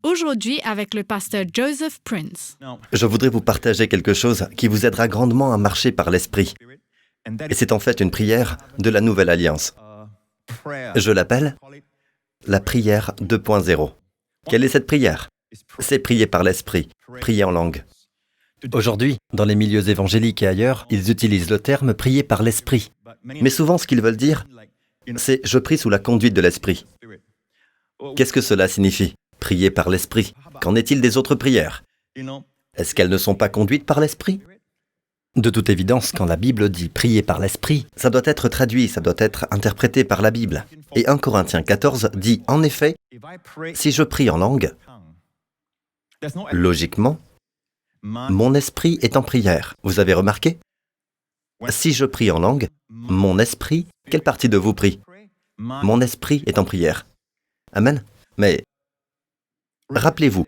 Aujourd'hui avec le pasteur Joseph Prince. Je voudrais vous partager quelque chose qui vous aidera grandement à marcher par l'Esprit. Et c'est en fait une prière de la Nouvelle Alliance. Je l'appelle la prière 2.0. Quelle est cette prière? C'est prier par l'Esprit, prier en langue. Aujourd'hui, dans les milieux évangéliques et ailleurs, ils utilisent le terme prier par l'Esprit. Mais souvent, ce qu'ils veulent dire, c'est « je prie sous la conduite de l'Esprit ». Qu'est-ce que cela signifie? Prier par l'Esprit. Qu'en est-il des autres prières? Est-ce qu'elles ne sont pas conduites par l'Esprit? De toute évidence, quand la Bible dit « prier par l'Esprit », ça doit être traduit, ça doit être interprété par la Bible. Et 1 Corinthiens 14 dit en effet, si je prie en langue, logiquement, mon esprit est en prière. Vous avez remarqué? Si je prie en langue, mon esprit, quelle partie de vous prie? Mon esprit est en prière. Amen. Mais rappelez-vous,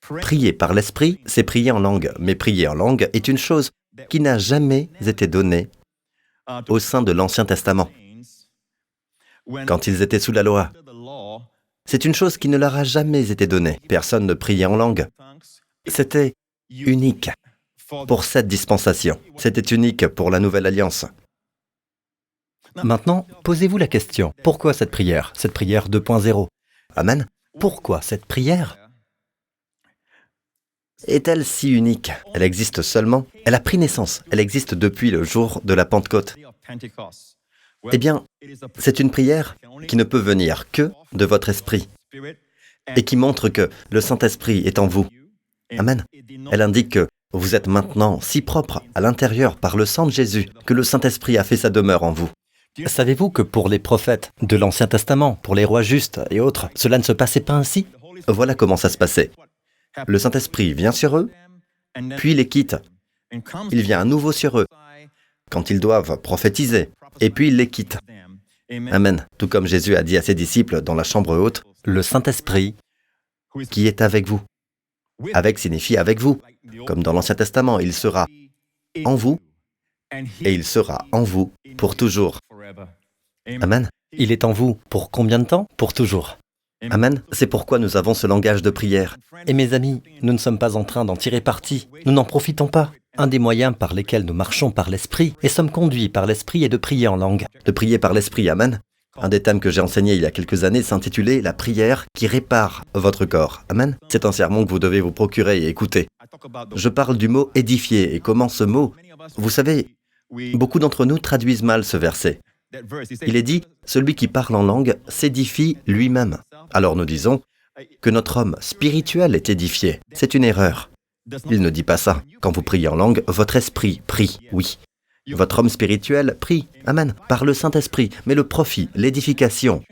prier par l'esprit, c'est prier en langue. Mais prier en langue est une chose qui n'a jamais été donnée au sein de l'Ancien Testament, quand ils étaient sous la loi. C'est une chose qui ne leur a jamais été donnée. Personne ne priait en langue. C'était unique pour cette dispensation. C'était unique pour la Nouvelle Alliance. Maintenant, posez-vous la question, pourquoi cette prière 2.0? Amen. Pourquoi cette prière est-elle si unique? Elle existe seulement, elle a pris naissance, elle existe depuis le jour de la Pentecôte. Eh bien, c'est une prière qui ne peut venir que de votre esprit et qui montre que le Saint-Esprit est en vous. Amen. Elle indique que vous êtes maintenant si propre à l'intérieur par le sang de Jésus que le Saint-Esprit a fait sa demeure en vous. Savez-vous que pour les prophètes de l'Ancien Testament, pour les rois justes et autres, cela ne se passait pas ainsi? Voilà comment ça se passait. Le Saint-Esprit vient sur eux, puis les quitte. Il vient à nouveau sur eux, quand ils doivent prophétiser, et puis il les quitte. Amen. Tout comme Jésus a dit à ses disciples dans la chambre haute, le Saint-Esprit qui est avec vous. Avec signifie avec vous. Comme dans l'Ancien Testament, il sera en vous, et il sera en vous pour toujours. Amen. Il est en vous pour combien de temps? Pour toujours. Amen. C'est pourquoi nous avons ce langage de prière. Et mes amis, nous ne sommes pas en train d'en tirer parti. Nous n'en profitons pas. Un des moyens par lesquels nous marchons par l'Esprit et sommes conduits par l'Esprit est de prier en langue. De prier par l'Esprit, Amen. Un des thèmes que j'ai enseigné il y a quelques années s'intitulait « La prière qui répare votre corps ». Amen. C'est un sermon que vous devez vous procurer et écouter. Je parle du mot « édifier » et comment ce mot... Vous savez, beaucoup d'entre nous traduisent mal ce verset. Il est dit « Celui qui parle en langue s'édifie lui-même ». Alors nous disons que notre homme spirituel est édifié. C'est une erreur. Il ne dit pas ça. Quand vous priez en langue, votre esprit prie, oui. Votre homme spirituel prie, Amen, par le Saint-Esprit, mais le profit, l'édification.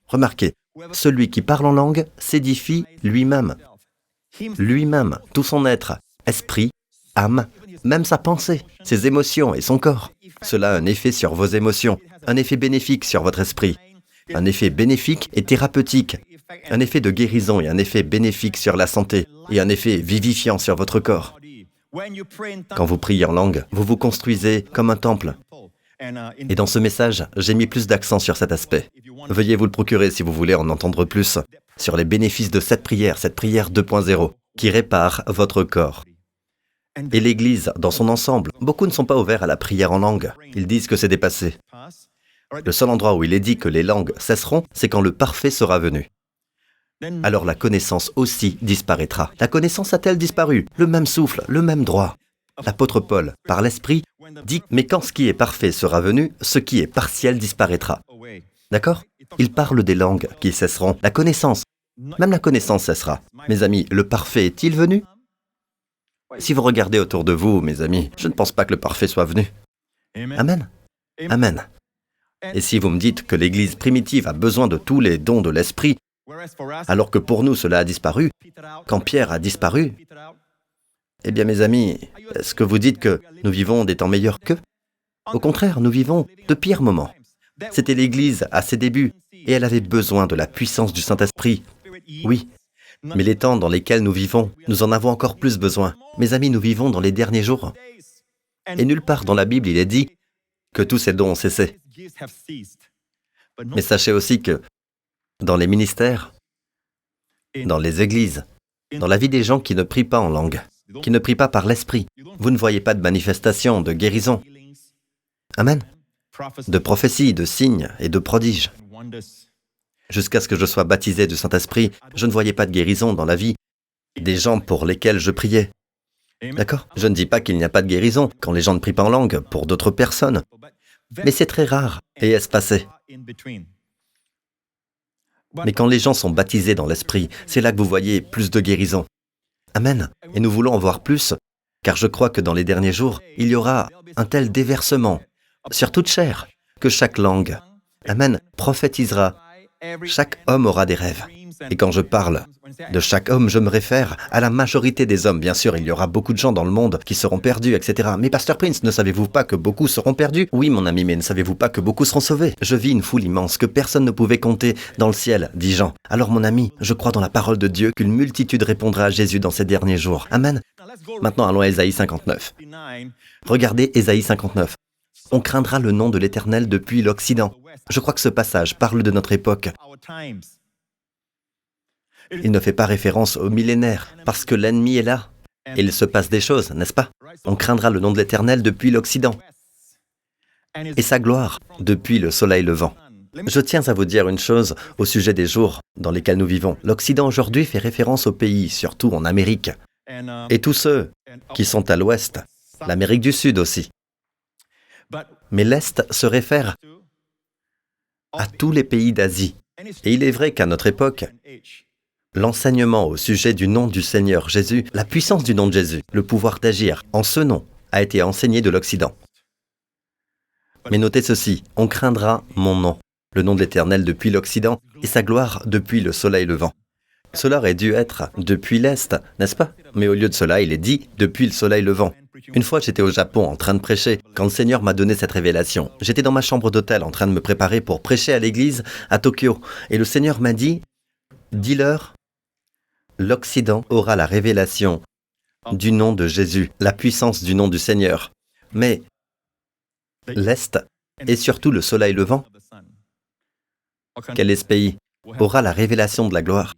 Remarquez, celui qui parle en langue s'édifie lui-même. Lui-même, tout son être, esprit, âme, même sa pensée, ses émotions et son corps. Cela a un effet sur vos émotions, un effet bénéfique sur votre esprit, un effet bénéfique et thérapeutique, un effet de guérison et un effet bénéfique sur la santé, et un effet vivifiant sur votre corps. Quand vous priez en langue, vous vous construisez comme un temple. Et dans ce message, j'ai mis plus d'accent sur cet aspect. Veuillez vous le procurer si vous voulez en entendre plus sur les bénéfices de cette prière 2.0, qui répare votre corps. Et l'Église, dans son ensemble, beaucoup ne sont pas ouverts à la prière en langue. Ils disent que c'est dépassé. Le seul endroit où il est dit que les langues cesseront, c'est quand le parfait sera venu. Alors la connaissance aussi disparaîtra. La connaissance a-t-elle disparu? Le même souffle, le même droit. L'apôtre Paul, par l'Esprit, dit « Mais quand ce qui est parfait sera venu, ce qui est partiel disparaîtra. » D'accord? Il parle des langues qui cesseront. La connaissance, même la connaissance cessera. Mes amis, le parfait est-il venu? Si vous regardez autour de vous, mes amis, je ne pense pas que le parfait soit venu. Amen. Amen. Et si vous me dites que l'Église primitive a besoin de tous les dons de l'Esprit, alors que pour nous cela a disparu, quand Pierre a disparu, eh bien mes amis, est-ce que vous dites que nous vivons des temps meilleurs qu'eux? Au contraire, nous vivons de pires moments. C'était l'Église à ses débuts, et elle avait besoin de la puissance du Saint-Esprit. Oui, mais les temps dans lesquels nous vivons, nous en avons encore plus besoin. Mes amis, nous vivons dans les derniers jours. Et nulle part dans la Bible il est dit que tous ces dons ont cessé. Mais sachez aussi que dans les ministères, dans les églises, dans la vie des gens qui ne prient pas en langue, qui ne prient pas par l'esprit. Vous ne voyez pas de manifestation, de guérison. Amen. De prophéties, de signes et de prodiges. Jusqu'à ce que je sois baptisé du Saint-Esprit, je ne voyais pas de guérison dans la vie des gens pour lesquels je priais. D'accord? Je ne dis pas qu'il n'y a pas de guérison quand les gens ne prient pas en langue pour d'autres personnes, mais c'est très rare et espacé. Mais quand les gens sont baptisés dans l'Esprit, c'est là que vous voyez plus de guérison. Amen. Et nous voulons en voir plus, car je crois que dans les derniers jours, il y aura un tel déversement sur toute chair que chaque langue, Amen, prophétisera. Chaque homme aura des rêves. Et quand je parle de chaque homme, je me réfère à la majorité des hommes. Bien sûr, il y aura beaucoup de gens dans le monde qui seront perdus, etc. Mais Pasteur Prince, ne savez-vous pas que beaucoup seront perdus? Oui, mon ami, mais ne savez-vous pas que beaucoup seront sauvés? Je vis une foule immense que personne ne pouvait compter dans le ciel, dit Jean. Alors mon ami, je crois dans la parole de Dieu qu'une multitude répondra à Jésus dans ces derniers jours. Amen. Maintenant, allons à Ésaïe 59. Regardez Ésaïe 59. On craindra le nom de l'Éternel depuis l'Occident. Je crois que ce passage parle de notre époque. Il ne fait pas référence au millénaire, parce que l'ennemi est là. Et il se passe des choses, n'est-ce pas? On craindra le nom de l'Éternel depuis l'Occident. Et sa gloire depuis le soleil levant. Je tiens à vous dire une chose au sujet des jours dans lesquels nous vivons. L'Occident aujourd'hui fait référence aux pays, surtout en Amérique. Et tous ceux qui sont à l'Ouest, l'Amérique du Sud aussi. Mais l'Est se réfère à tous les pays d'Asie. Et il est vrai qu'à notre époque, l'enseignement au sujet du nom du Seigneur Jésus, la puissance du nom de Jésus, le pouvoir d'agir en ce nom, a été enseigné de l'Occident. Mais notez ceci, on craindra mon nom, le nom de l'Éternel depuis l'Occident et sa gloire depuis le soleil levant. Cela aurait dû être depuis l'Est, n'est-ce pas? Mais au lieu de cela, il est dit depuis le soleil levant. Une fois, j'étais au Japon en train de prêcher, quand le Seigneur m'a donné cette révélation. J'étais dans ma chambre d'hôtel en train de me préparer pour prêcher à l'église à Tokyo. Et le Seigneur m'a dit, dis-leur, l'Occident aura la révélation du nom de Jésus, la puissance du nom du Seigneur. Mais l'Est, et surtout le soleil levant, quel est ce pays, aura la révélation de la gloire.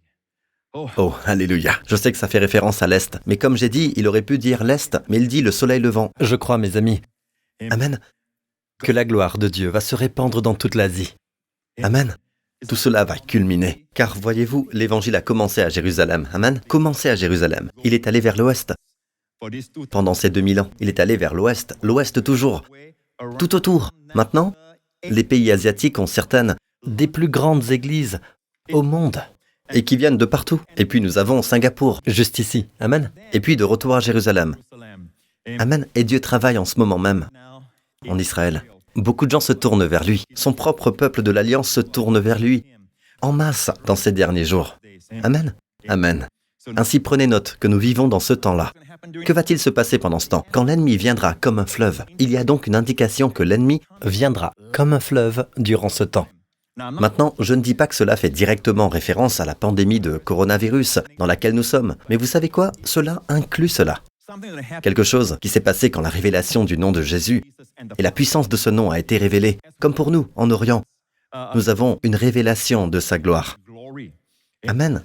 Oh, alléluia. Je sais que ça fait référence à l'Est, mais comme j'ai dit, il aurait pu dire l'Est, mais il dit le soleil levant. Je crois, mes amis. Amen. Que la gloire de Dieu va se répandre dans toute l'Asie. Amen. Tout cela va culminer. Car voyez-vous, l'évangile a commencé à Jérusalem. Amen. Commencé à Jérusalem. Il est allé vers l'Ouest. Pendant ces 2000 ans, il est allé vers l'Ouest. L'Ouest toujours. Tout autour. Maintenant, les pays asiatiques ont certaines des plus grandes églises au monde. Et qui viennent de partout. Et puis nous avons Singapour, juste ici. Amen. Et puis de retour à Jérusalem. Amen. Et Dieu travaille en ce moment même en Israël. Beaucoup de gens se tournent vers lui. Son propre peuple de l'Alliance se tourne vers lui en masse dans ces derniers jours. Amen. Amen. Ainsi prenez note que nous vivons dans ce temps-là. Que va-t-il se passer pendant ce temps? Quand l'ennemi viendra comme un fleuve, il y a donc une indication que l'ennemi viendra comme un fleuve durant ce temps. Maintenant, je ne dis pas que cela fait directement référence à la pandémie de coronavirus dans laquelle nous sommes, mais vous savez quoi? Cela inclut cela. Quelque chose qui s'est passé quand la révélation du nom de Jésus et la puissance de ce nom a été révélée, comme pour nous, en Orient. Nous avons une révélation de sa gloire. Amen.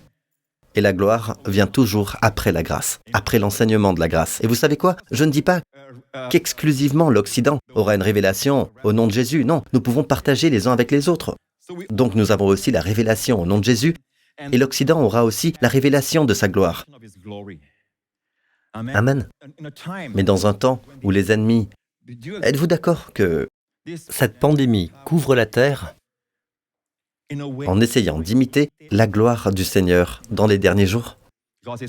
Et la gloire vient toujours après la grâce, après l'enseignement de la grâce. Et vous savez quoi? Je ne dis pas qu'exclusivement l'Occident aura une révélation au nom de Jésus. Non, nous pouvons partager les uns avec les autres. Donc nous avons aussi la révélation au nom de Jésus, et l'Occident aura aussi la révélation de sa gloire. Amen. Mais dans un temps où les ennemis... Êtes-vous d'accord que cette pandémie couvre la terre en essayant d'imiter la gloire du Seigneur dans les derniers jours?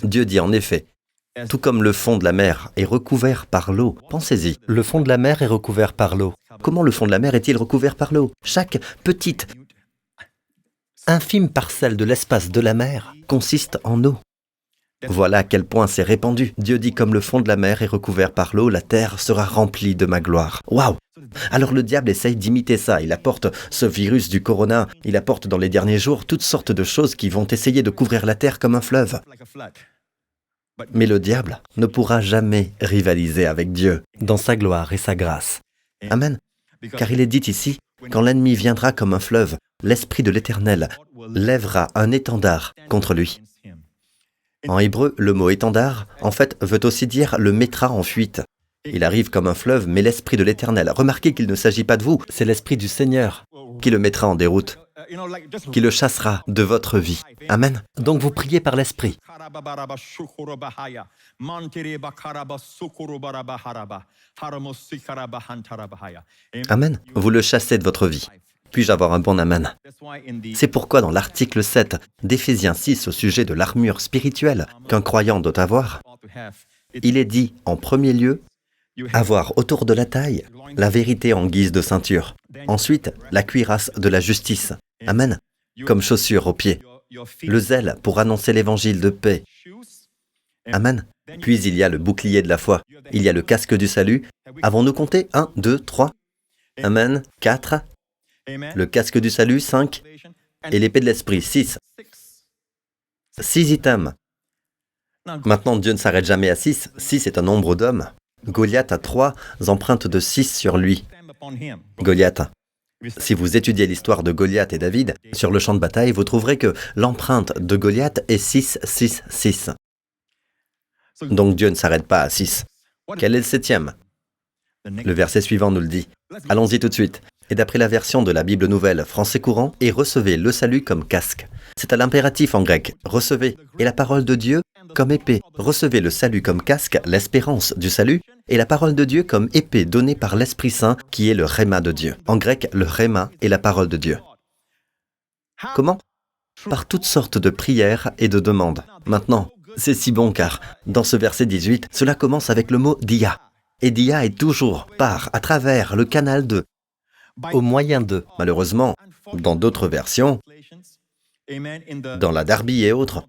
Dieu dit en effet, tout comme le fond de la mer est recouvert par l'eau. Pensez-y, le fond de la mer est recouvert par l'eau. Comment le fond de la mer est-il recouvert par l'eau? Chaque petite, infime parcelle de l'espace de la mer consiste en eau. Voilà à quel point c'est répandu. Dieu dit comme le fond de la mer est recouvert par l'eau, la terre sera remplie de ma gloire. Waouh! Alors le diable essaye d'imiter ça. Il apporte ce virus du corona, il apporte dans les derniers jours toutes sortes de choses qui vont essayer de couvrir la terre comme un fleuve. Mais le diable ne pourra jamais rivaliser avec Dieu dans sa gloire et sa grâce. Amen. Car il est dit ici, quand l'ennemi viendra comme un fleuve, l'Esprit de l'Éternel lèvera un étendard contre lui. En hébreu, le mot étendard, en fait, veut aussi dire le mettra en fuite. Il arrive comme un fleuve, mais l'Esprit de l'Éternel. Remarquez qu'il ne s'agit pas de vous, c'est l'Esprit du Seigneur qui le mettra en déroute, qui le chassera de votre vie. Amen. Donc vous priez par l'Esprit. Amen. Vous le chassez de votre vie. Puis-je avoir un bon amen? C'est pourquoi dans l'article 7 d'Éphésiens 6 au sujet de l'armure spirituelle qu'un croyant doit avoir, il est dit en premier lieu, avoir autour de la taille la vérité en guise de ceinture. Ensuite, la cuirasse de la justice. Amen. Comme chaussure aux pieds. Le zèle pour annoncer l'évangile de paix. Amen. Puis il y a le bouclier de la foi. Il y a le casque du salut. Avons-nous compté? 1, 2, 3. Amen. 4. Le casque du salut, 5. Et l'épée de l'esprit, 6. 6 items. Maintenant, Dieu ne s'arrête jamais à 6. 6 est un nombre d'hommes. Goliath a 3 empreintes de 6 sur lui. Goliath. Si vous étudiez l'histoire de Goliath et David, sur le champ de bataille, vous trouverez que l'empreinte de Goliath est 6, 6, 6. Donc Dieu ne s'arrête pas à 6. Quel est le 7e? Le verset suivant nous le dit. Allons-y tout de suite. Et d'après la version de la Bible nouvelle français courant, et recevez le salut comme casque. C'est à l'impératif en grec, recevez, et la parole de Dieu comme épée. Recevez le salut comme casque, l'espérance du salut, et la parole de Dieu comme épée donnée par l'Esprit Saint, qui est le rhéma de Dieu. En grec, le rhéma est la parole de Dieu. Comment? Par toutes sortes de prières et de demandes. Maintenant, c'est si bon car, dans ce verset 18, cela commence avec le mot « dia ». Et dia est toujours par, à travers, le canal de, au moyen de. Malheureusement, dans d'autres versions, dans la Darby et autres,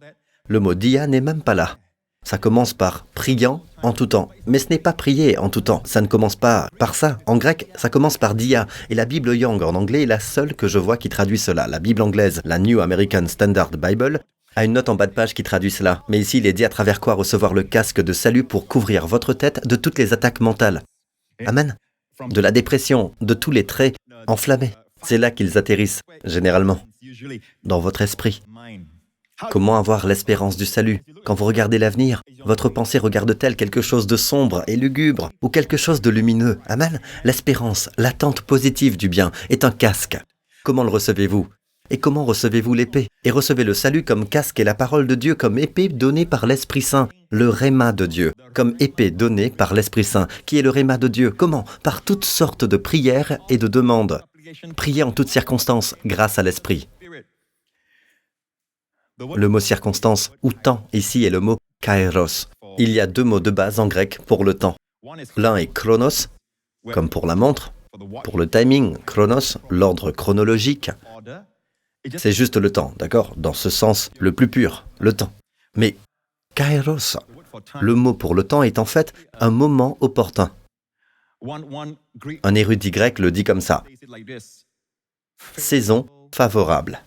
le mot dia n'est même pas là. Ça commence par priant en tout temps. Mais ce n'est pas prier en tout temps. Ça ne commence pas par ça. En grec, ça commence par dia. Et la Bible Young en anglais est la seule que je vois qui traduit cela. La Bible anglaise, la New American Standard Bible, a une note en bas de page qui traduit cela. Mais ici, il est dit à travers quoi recevoir le casque de salut pour couvrir votre tête de toutes les attaques mentales. Amen. De la dépression, de tous les traits enflammés. C'est là qu'ils atterrissent, généralement, dans votre esprit. Comment avoir l'espérance du salut? Quand vous regardez l'avenir, votre pensée regarde-t-elle quelque chose de sombre et lugubre ou quelque chose de lumineux? Amen. L'espérance, l'attente positive du bien est un casque. Comment le recevez-vous? Et comment recevez-vous l'épée? Et recevez le salut comme casque et la parole de Dieu comme épée donnée par l'Esprit Saint, le rhéma de Dieu, comme épée donnée par l'Esprit Saint, qui est le rhéma de Dieu. Comment? Par toutes sortes de prières et de demandes. Priez en toutes circonstances grâce à l'Esprit. Le mot circonstance ou temps ici est le mot kairos. Il y a 2 mots de base en grec pour le temps. L'un est chronos, comme pour la montre. Pour le timing, chronos, l'ordre chronologique. C'est juste le temps, d'accord? Dans ce sens, le plus pur, le temps. Mais kairos, le mot pour le temps est en fait un moment opportun. Un érudit grec le dit comme ça. Saison favorable.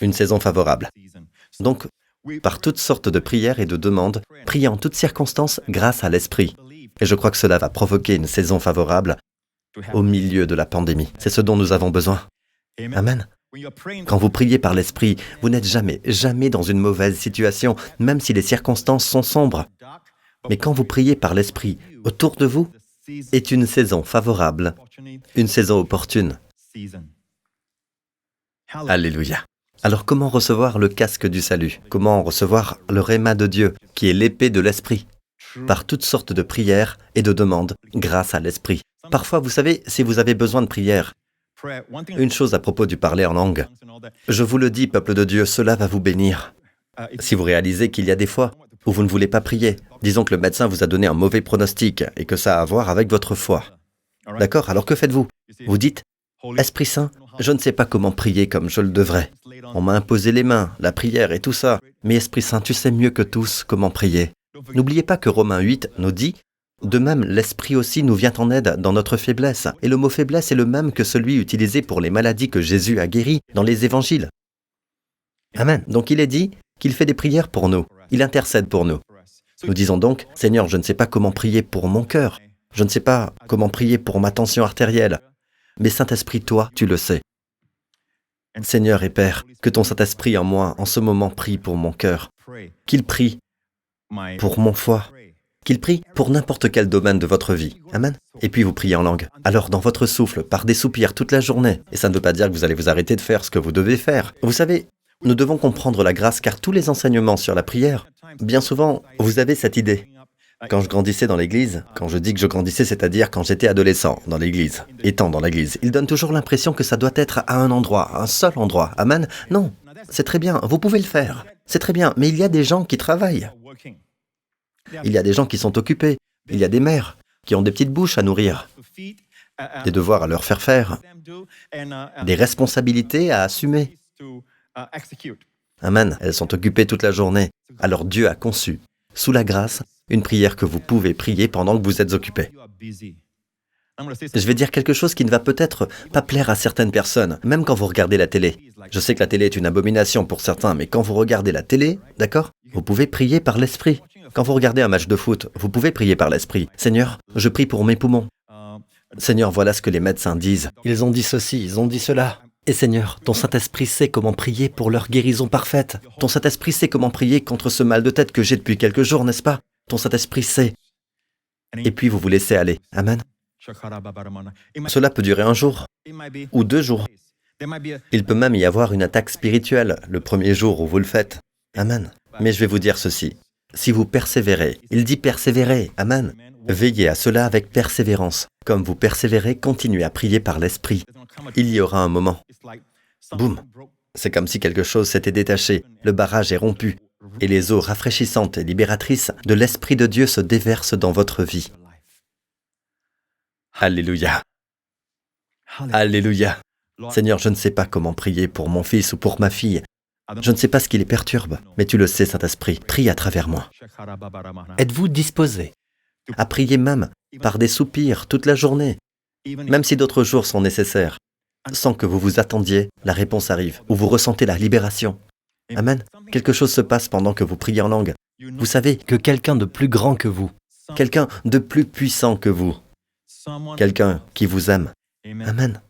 Une saison favorable. Donc, par toutes sortes de prières et de demandes, priez en toutes circonstances grâce à l'Esprit. Et je crois que cela va provoquer une saison favorable au milieu de la pandémie. C'est ce dont nous avons besoin. Amen. Quand vous priez par l'Esprit, vous n'êtes jamais dans une mauvaise situation, même si les circonstances sont sombres. Mais quand vous priez par l'Esprit, autour de vous est une saison favorable, une saison opportune. Alléluia. Alors comment recevoir le casque du salut? Comment recevoir le rhéma de Dieu, qui est l'épée de l'Esprit? Par toutes sortes de prières et de demandes, grâce à l'Esprit. Parfois, vous savez, si vous avez besoin de prière, une chose à propos du parler en langue. Je vous le dis, peuple de Dieu, cela va vous bénir. Si vous réalisez qu'il y a des fois où vous ne voulez pas prier, disons que le médecin vous a donné un mauvais pronostic et que ça a à voir avec votre foi. D'accord? Alors que faites-vous? Vous dites, Esprit Saint, je ne sais pas comment prier comme je le devrais. On m'a imposé les mains, la prière et tout ça. Mais Esprit Saint, tu sais mieux que tous comment prier. N'oubliez pas que Romains 8 nous dit « De même, l'Esprit aussi nous vient en aide dans notre faiblesse. » Et le mot faiblesse est le même que celui utilisé pour les maladies que Jésus a guéries dans les évangiles. Amen. Donc il est dit qu'il fait des prières pour nous. Il intercède pour nous. Nous disons donc « Seigneur, je ne sais pas comment prier pour mon cœur. Je ne sais pas comment prier pour ma tension artérielle. Mais Saint-Esprit, toi, tu le sais. » Seigneur et Père, que ton Saint-Esprit en moi, en ce moment, prie pour mon cœur, qu'il prie pour mon foie, qu'il prie pour n'importe quel domaine de votre vie. Amen. Et puis vous priez en langue. Alors dans votre souffle, par des soupirs toute la journée. Et ça ne veut pas dire que vous allez vous arrêter de faire ce que vous devez faire. Vous savez, nous devons comprendre la grâce car tous les enseignements sur la prière, bien souvent, vous avez cette idée. Quand je grandissais dans l'église, quand je dis que je grandissais, c'est-à-dire quand j'étais adolescent dans l'église, étant dans l'église, ils donnent toujours l'impression que ça doit être à un endroit, un seul endroit. Amen. Non, c'est très bien, vous pouvez le faire. C'est très bien, mais il y a des gens qui travaillent. Il y a des gens qui sont occupés. Il y a des mères qui ont des petites bouches à nourrir, des devoirs à leur faire faire, des responsabilités à assumer. Amen. Elles sont occupées toute la journée. Alors Dieu a conçu, sous la grâce, une prière que vous pouvez prier pendant que vous êtes occupé. Je vais dire quelque chose qui ne va peut-être pas plaire à certaines personnes, même quand vous regardez la télé. Je sais que la télé est une abomination pour certains, mais quand vous regardez la télé, d'accord, vous pouvez prier par l'esprit. Quand vous regardez un match de foot, vous pouvez prier par l'esprit. Seigneur, je prie pour mes poumons. Seigneur, voilà ce que les médecins disent. Ils ont dit ceci, ils ont dit cela. Et Seigneur, ton Saint-Esprit sait comment prier pour leur guérison parfaite. Ton Saint-Esprit sait comment prier contre ce mal de tête que j'ai depuis quelques jours, n'est-ce pas? Ton Saint-Esprit sait. Et puis vous vous laissez aller. Amen. Cela peut durer un jour ou 2 jours. Il peut même y avoir une attaque spirituelle le premier jour où vous le faites. Amen. Mais je vais vous dire ceci. Si vous persévérez, il dit persévérer. Amen. Veillez à cela avec persévérance. Comme vous persévérez, continuez à prier par l'Esprit. Il y aura un moment. Boum. C'est comme si quelque chose s'était détaché. Le barrage est rompu. Et les eaux rafraîchissantes et libératrices de l'Esprit de Dieu se déversent dans votre vie. Alléluia. Alléluia. Seigneur, je ne sais pas comment prier pour mon fils ou pour ma fille. Je ne sais pas ce qui les perturbe, mais tu le sais, Saint-Esprit, prie à travers moi. Êtes-vous disposé à prier même par des soupirs toute la journée, même si d'autres jours sont nécessaires, sans que vous vous attendiez, la réponse arrive, ou vous ressentez la libération. Amen. Quelque chose se passe pendant que vous priez en langue. Vous savez que quelqu'un de plus grand que vous, quelqu'un de plus puissant que vous, quelqu'un qui vous aime, Amen,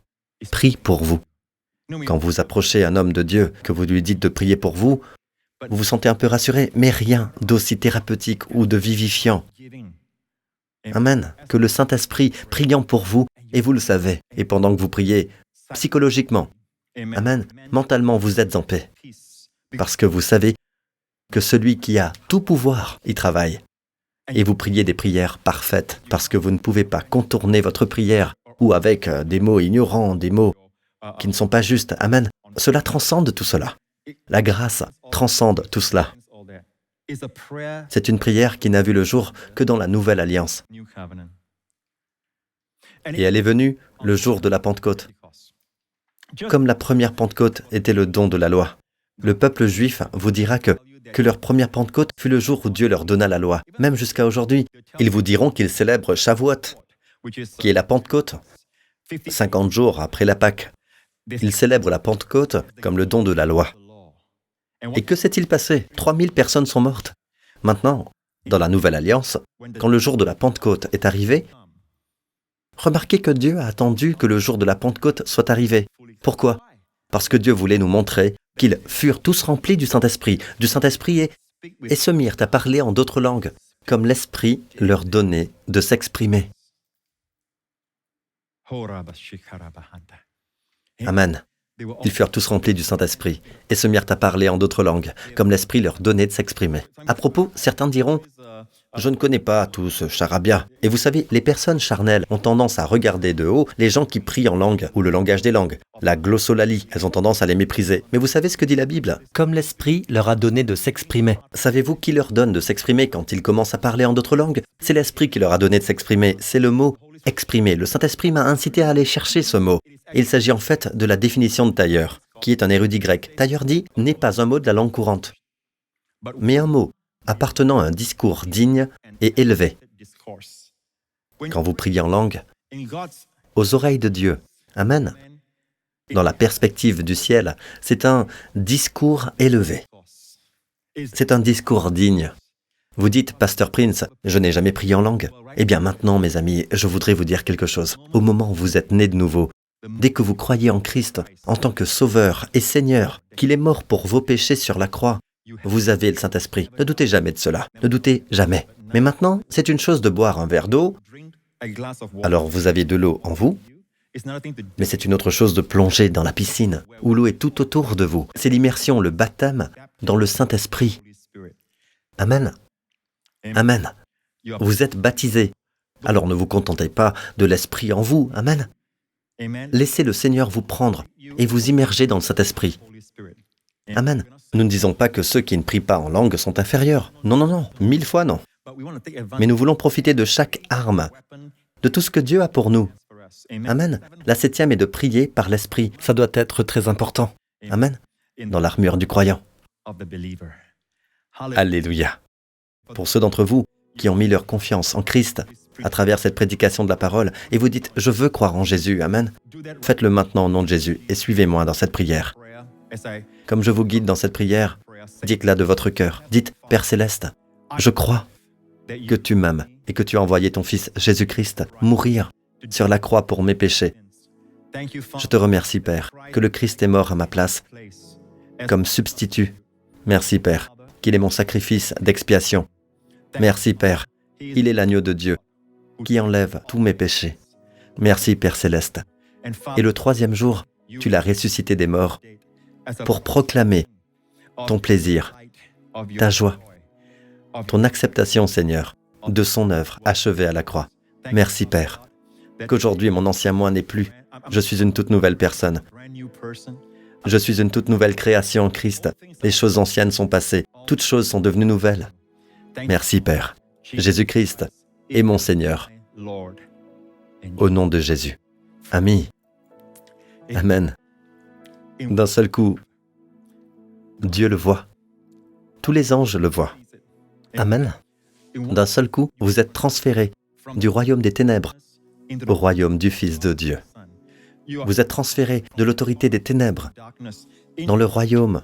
prie pour vous. Quand vous approchez un homme de Dieu, que vous lui dites de prier pour vous, vous vous sentez un peu rassuré, mais rien d'aussi thérapeutique ou de vivifiant. Amen. Que le Saint-Esprit priant pour vous, et vous le savez, et pendant que vous priez, psychologiquement, Amen, mentalement vous êtes en paix. Parce que vous savez que celui qui a tout pouvoir y travaille. Et vous priez des prières parfaites, parce que vous ne pouvez pas contourner votre prière, ou avec des mots ignorants, des mots qui ne sont pas justes. Amen. Cela transcende tout cela. La grâce transcende tout cela. C'est une prière qui n'a vu le jour que dans la Nouvelle Alliance. Et elle est venue le jour de la Pentecôte. Comme la première Pentecôte était le don de la loi, le peuple juif vous dira que leur première Pentecôte fut le jour où Dieu leur donna la loi. Même jusqu'à aujourd'hui, ils vous diront qu'ils célèbrent Shavuot, qui est la Pentecôte, 50 jours après la Pâque. Ils célèbrent la Pentecôte comme le don de la loi. Et que s'est-il passé? 3000 personnes sont mortes. Maintenant, dans la Nouvelle Alliance, quand le jour de la Pentecôte est arrivé, remarquez que Dieu a attendu que le jour de la Pentecôte soit arrivé. Pourquoi? Parce que Dieu voulait nous montrer qu'ils furent tous remplis du Saint-Esprit, et se mirent à parler en d'autres langues, comme l'Esprit leur donnait de s'exprimer. Amen. Ils furent tous remplis du Saint-Esprit et se mirent à parler en d'autres langues, comme l'Esprit leur donnait de s'exprimer. À propos, certains diront « Je ne connais pas tout ce charabia ». Et vous savez, les personnes charnelles ont tendance à regarder de haut les gens qui prient en langue ou le langage des langues, la glossolalie. Elles ont tendance à les mépriser. Mais vous savez ce que dit la Bible? Comme l'Esprit leur a donné de s'exprimer. Savez-vous qui leur donne de s'exprimer quand ils commencent à parler en d'autres langues? C'est l'Esprit qui leur a donné de s'exprimer. C'est le mot « exprimer ». Le Saint-Esprit m'a incité à aller chercher ce mot. Il s'agit en fait de la définition de tailleur, qui est un érudit grec. Tailleur dit n'est pas un mot de la langue courante, mais un mot appartenant à un discours digne et élevé. Quand vous priez en langue, aux oreilles de Dieu, Amen, dans la perspective du ciel, c'est un discours élevé. C'est un discours digne. Vous dites, Pasteur Prince, je n'ai jamais prié en langue. Eh bien maintenant, mes amis, je voudrais vous dire quelque chose. Au moment où vous êtes né de nouveau, Dès que vous croyez en Christ en tant que Sauveur et Seigneur, qu'il est mort pour vos péchés sur la croix, vous avez le Saint-Esprit. Ne doutez jamais de cela. Ne doutez jamais. Mais maintenant, c'est une chose de boire un verre d'eau. Alors vous avez de l'eau en vous. Mais c'est une autre chose de plonger dans la piscine, où l'eau est tout autour de vous. C'est l'immersion, le baptême dans le Saint-Esprit. Amen. Amen. Vous êtes baptisés. Alors ne vous contentez pas de l'Esprit en vous. Amen. Laissez le Seigneur vous prendre et vous immerger dans le Saint-Esprit. Amen. Nous ne disons pas que ceux qui ne prient pas en langue sont inférieurs. Non, non, non. 1000 fois non. Mais nous voulons profiter de chaque arme, de tout ce que Dieu a pour nous. Amen. La 7e est de prier par l'Esprit. Ça doit être très important. Amen. Dans l'armure du croyant. Alléluia. Pour ceux d'entre vous qui ont mis leur confiance en Christ à travers cette prédication de la parole, et vous dites « Je veux croire en Jésus ». Amen. Faites-le maintenant au nom de Jésus et suivez-moi dans cette prière. Comme je vous guide dans cette prière, dites-la de votre cœur. Dites « Père Céleste, je crois que tu m'aimes et que tu as envoyé ton Fils Jésus-Christ mourir sur la croix pour mes péchés. Je te remercie, Père, que le Christ est mort à ma place comme substitut. Merci, Père, qu'il est mon sacrifice d'expiation. Merci, Père, il est l'agneau de Dieu qui enlève tous mes péchés. Merci, Père Céleste. Et le 3e jour, tu l'as ressuscité des morts pour proclamer ton plaisir, ta joie, ton acceptation, Seigneur, de son œuvre achevée à la croix. Merci, Père, qu'aujourd'hui mon ancien moi n'est plus. Je suis une toute nouvelle personne. Je suis une toute nouvelle création en Christ. Les choses anciennes sont passées. Toutes choses sont devenues nouvelles. Merci, Père. Jésus-Christ est mon Seigneur. Au nom de Jésus. Amen. Amen. D'un seul coup, Dieu le voit. Tous les anges le voient. Amen. D'un seul coup, vous êtes transférés du royaume des ténèbres au royaume du Fils de Dieu. Vous êtes transférés de l'autorité des ténèbres dans le royaume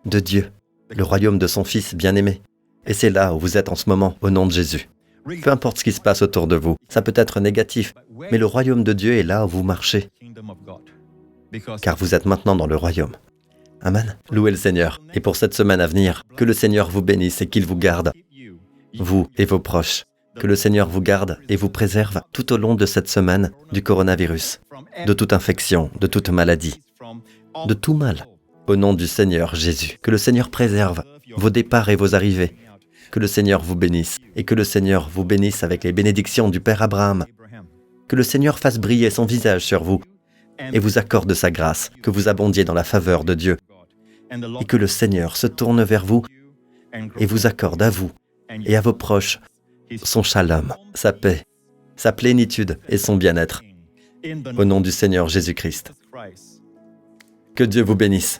de Dieu, le royaume de son Fils bien-aimé. Et c'est là où vous êtes en ce moment, au nom de Jésus. Peu importe ce qui se passe autour de vous, ça peut être négatif, mais le royaume de Dieu est là où vous marchez, car vous êtes maintenant dans le royaume. Amen. Louez le Seigneur. Et pour cette semaine à venir, que le Seigneur vous bénisse et qu'il vous garde, vous et vos proches. Que le Seigneur vous garde et vous préserve tout au long de cette semaine du coronavirus, de toute infection, de toute maladie, de tout mal. Au nom du Seigneur Jésus, que le Seigneur préserve vos départs et vos arrivées. Que le Seigneur vous bénisse et que le Seigneur vous bénisse avec les bénédictions du Père Abraham. Que le Seigneur fasse briller son visage sur vous et vous accorde sa grâce, que vous abondiez dans la faveur de Dieu. Et que le Seigneur se tourne vers vous et vous accorde à vous et à vos proches son shalom, sa paix, sa plénitude et son bien-être. Au nom du Seigneur Jésus-Christ. Que Dieu vous bénisse.